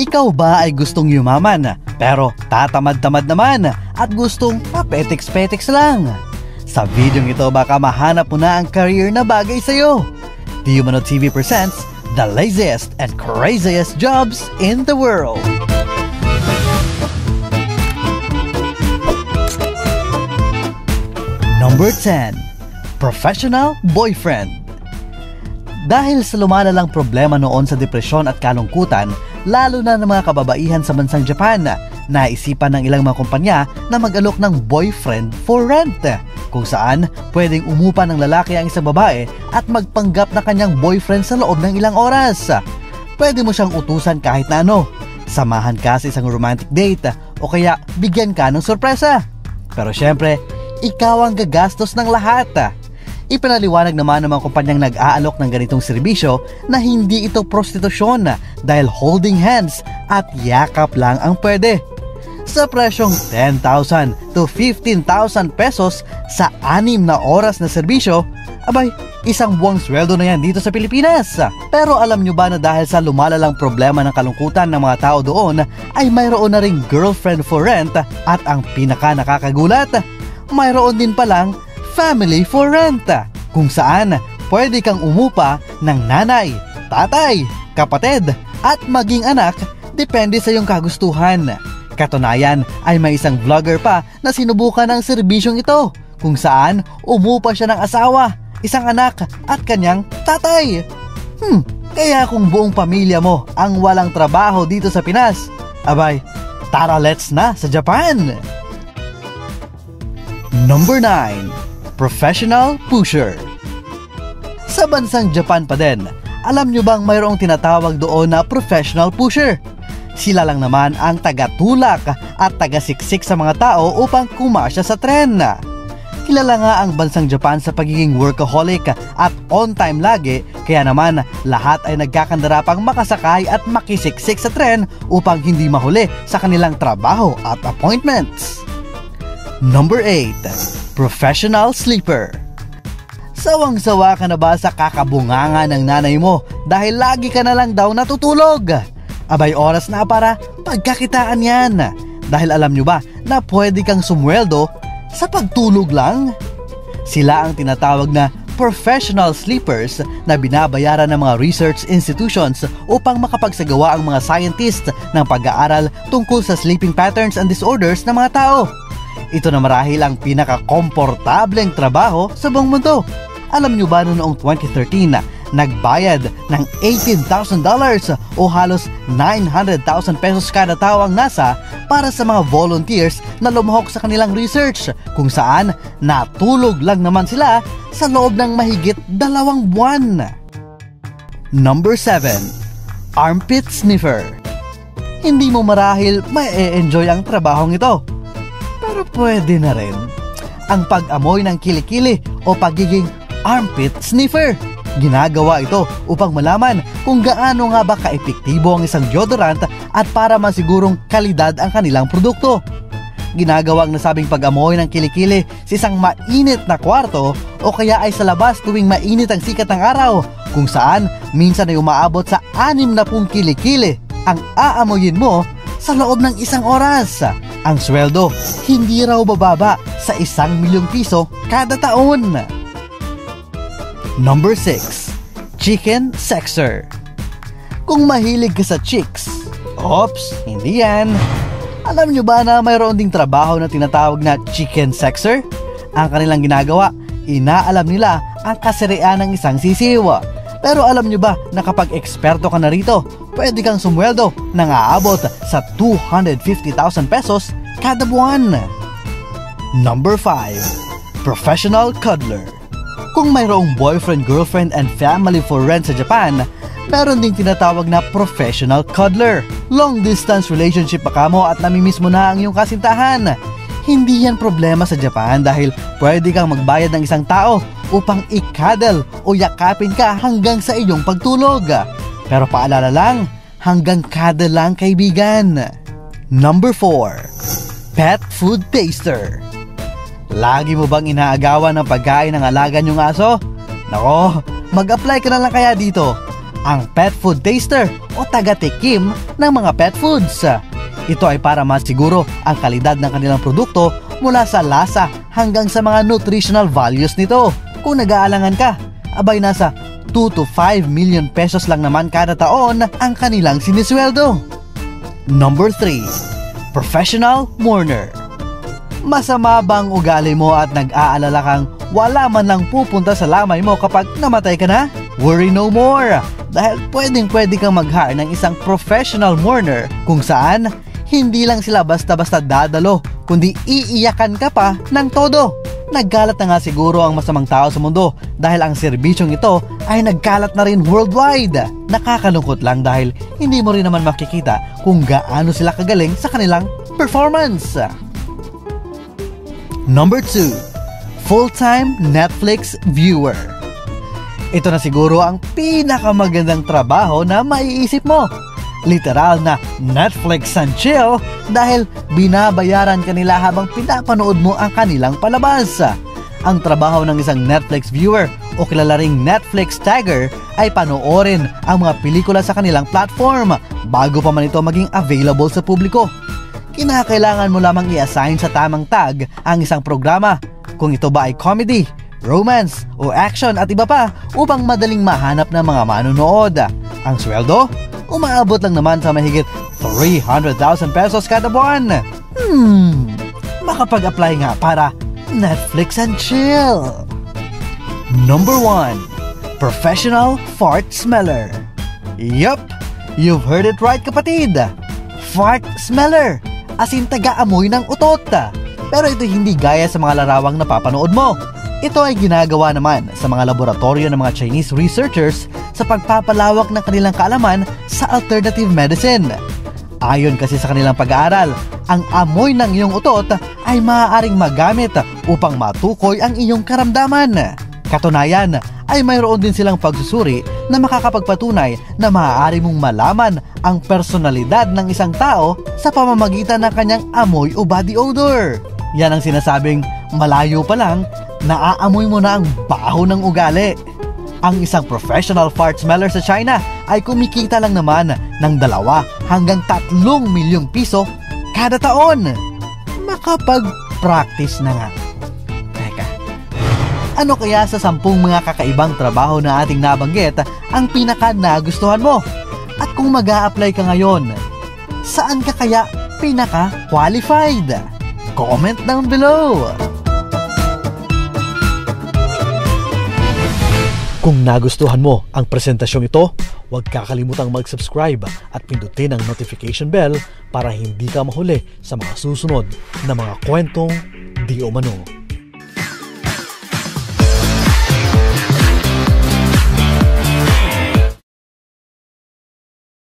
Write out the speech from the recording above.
Ikaw ba ay gustong yumaman pero tatamad-tamad naman at gustong papetiks-petiks lang? Sa video ito baka mahanap mo na ang career na bagay sa'yo. The Umano TV presents the laziest and craziest jobs in the world. Number 10. Professional Boyfriend. Dahil sa lumalalang problema noon sa depresyon at kalungkutan, lalo na ng mga kababaihan sa bansang Japan, naisipan ng ilang mga kumpanya na mag-alok ng boyfriend for rent, kung saan pwedeng umupa ng lalaki ang isang babae at magpanggap na kanyang boyfriend sa loob ng ilang oras. Pwede mo siyang utusan kahit na ano, samahan ka sa isang romantic date o kaya bigyan ka ng sorpresa. Pero syempre, ikaw ang gagastos ng lahat. Ipinaliwanag naman ng mga kumpanyang nag-aalok ng ganitong serbisyo na hindi ito prostitusyon dahil holding hands at yakap lang ang pwede. Sa presyong 10,000 to 15,000 pesos sa 6 na oras na serbisyo, abay, isang buwang sweldo na yan dito sa Pilipinas. Pero alam nyo ba na dahil sa lumalalang problema ng kalungkutan ng mga tao doon, ay mayroon na ring girlfriend for rent at ang pinaka nakakagulat, mayroon din palang family for rent, kung saan pwede kang umupa ng nanay, tatay, kapatid at maging anak depende sa iyong kagustuhan. Katunayan ay may isang vlogger pa na sinubukan ng serbisyong ito, kung saan umupa siya ng asawa, isang anak at kanyang tatay. Kaya kung buong pamilya mo ang walang trabaho dito sa Pinas, abay, tara let's na sa Japan! Number 9. Professional Pusher. Sa bansang Japan pa din, alam nyo bang mayroong tinatawag doon na professional pusher? Sila lang naman ang tagatulak at tagasiksik sa mga tao upang kumasya sa tren. Kilala nga ang bansang Japan sa pagiging workaholic at on time lagi, kaya naman lahat ay nagkakandarapang makasakay at makisiksik sa tren upang hindi mahuli sa kanilang trabaho at appointments. Number 8. Professional Sleeper. Sawang-sawa ka na ba sa kakabunganga ng nanay mo dahil lagi ka na lang daw natutulog? Abay, oras na para pagkakitaan yan. Dahil alam nyo ba na pwede kang sumweldo sa pagtulog lang? Sila ang tinatawag na professional sleepers na binabayaran ng mga research institutions upang makapagsagawa ang mga scientists ng pag-aaral tungkol sa sleeping patterns and disorders ng mga tao. Ito na marahil ang pinaka-komportableng trabaho sa buong mundo. Alam nyo ba noong 2013 nagbayad ng $18,000 o halos 900,000 pesos kada tao ang NASA para sa mga volunteers na lumahok sa kanilang research, kung saan natulog lang naman sila sa loob ng mahigit 2 buwan. Number 7. Armpit Sniffer. Hindi mo marahil ma-enjoy ang trabahong ito, pero pwede na rin ang pag-amoy ng kilikili o pagiging armpit sniffer. Ginagawa ito upang malaman kung gaano nga ba kaepektibo ang isang deodorant at para masigurong kalidad ang kanilang produkto. Ginagawa ang nasabing pag-amoy ng kilikili sa isang mainit na kwarto o kaya ay sa labas tuwing mainit ang sikat ng araw, kung saan minsan ay umaabot sa 60 kilikili ang aamoyin mo sa loob ng 1 oras. Ang sweldo, hindi raw bababa sa 1 milyong piso kada taon. Number 6. Chicken Sexer. Kung mahilig ka sa chicks, hindi yan. Alam nyo ba na mayroon ding trabaho na tinatawag na chicken sexer? Ang kanilang ginagawa, inaalam nila ang kasarian ng isang sisiw. Pero alam nyo ba na kapag eksperto ka na rito, pwede kang sumweldo nang aabot sa 250,000 pesos kada buwan. Number 5. Professional Cuddler. Kung mayroong boyfriend, girlfriend, and family for rent sa Japan, meron ding tinatawag na professional cuddler. Long distance relationship pa kamo at namimiss mo na ang iyong kasintahan. Hindi yan problema sa Japan dahil pwede kang magbayad ng isang tao upang i-cuddle o yakapin ka hanggang sa iyong pagtulog. Pero paalala lang, hanggang cuddle lang, kaibigan. Number 4. Pet Food Taster. Lagi mo bang inaagawan ng pagkain ng alaga niyong aso? Nako, mag-apply ka na lang kaya dito. ang pet food taster o taga-tikim ng mga pet foods. Ito ay para masiguro ang kalidad ng kanilang produkto mula sa lasa hanggang sa mga nutritional values nito. Kung nag-aalangan ka, abay nasa 2 to 5 million pesos lang naman kada taon ang kanilang sinisweldo. Number 3. Professional mourner. Masama bang ugali mo at nag-aalala kang wala man lang pupunta sa lamay mo kapag namatay ka na? Worry no more! Dahil pwedeng-pwede kang mag-hire ng isang professional mourner kung saan hindi lang sila basta-basta dadalo, kundi iiyakan ka pa ng todo. Nagkalat na nga siguro ang masamang tao sa mundo dahil ang serbisyong ito ay nagkalat na rin worldwide. Nakakalungkot lang dahil hindi mo rin naman makikita kung gaano sila kagaling sa kanilang performance. Number 2. Full-time Netflix viewer. Ito na siguro ang pinakamagandang trabaho na maiisip mo. Literal na Netflix and chill dahil binabayaran kanila habang pinapanood mo ang kanilang palabas. Ang trabaho ng isang Netflix viewer o kilala ring Netflix tagger ay panoorin ang mga pelikula sa kanilang platform bago pa man ito maging available sa publiko. Kinakailangan mo lamang i-assign sa tamang tag ang isang programa, kung ito ba ay comedy, romance o action at iba pa upang madaling mahanap ng mga manonood. Ang sweldo? Umaabot lang naman sa mahigit 300,000 pesos kada buwan. Makapag-apply nga para Netflix and chill. Number 1. Professional fart smeller. Yup, you've heard it right kapatid. Fart smeller, as in taga-amoy ng utot. Pero ito hindi gaya sa mga larawang napapanood mo. Ito ay ginagawa naman sa mga laboratorio ng mga Chinese researchers sa pagpapalawak ng kanilang kaalaman sa alternative medicine. Ayon kasi sa kanilang pag-aaral, ang amoy ng iyong utot ay maaaring magamit upang matukoy ang iyong karamdaman. Katunayan ay mayroon din silang pagsusuri na makakapagpatunay na maaari mong malaman ang personalidad ng isang tao sa pamamagitan ng kanyang amoy o body odor. Yan ang sinasabing malayo pa lang, naaamoy mo na ang baho ng ugali. Ang isang professional fart smeller sa China ay kumikita lang naman ng 2 hanggang 3 milyong piso kada taon. Makapag-practice na nga. Teka, ano kaya sa 10 mga kakaibang trabaho na ating nabanggit ang pinaka nagustuhan mo? At kung mag-a-apply ka ngayon, saan ka kaya pinaka-qualified? Comment down below! Kung nagustuhan mo ang presentasyong ito, huwag kakalimutang mag-subscribe at pindutin ang notification bell para hindi ka mahuli sa mga susunod na mga kwentong di umano.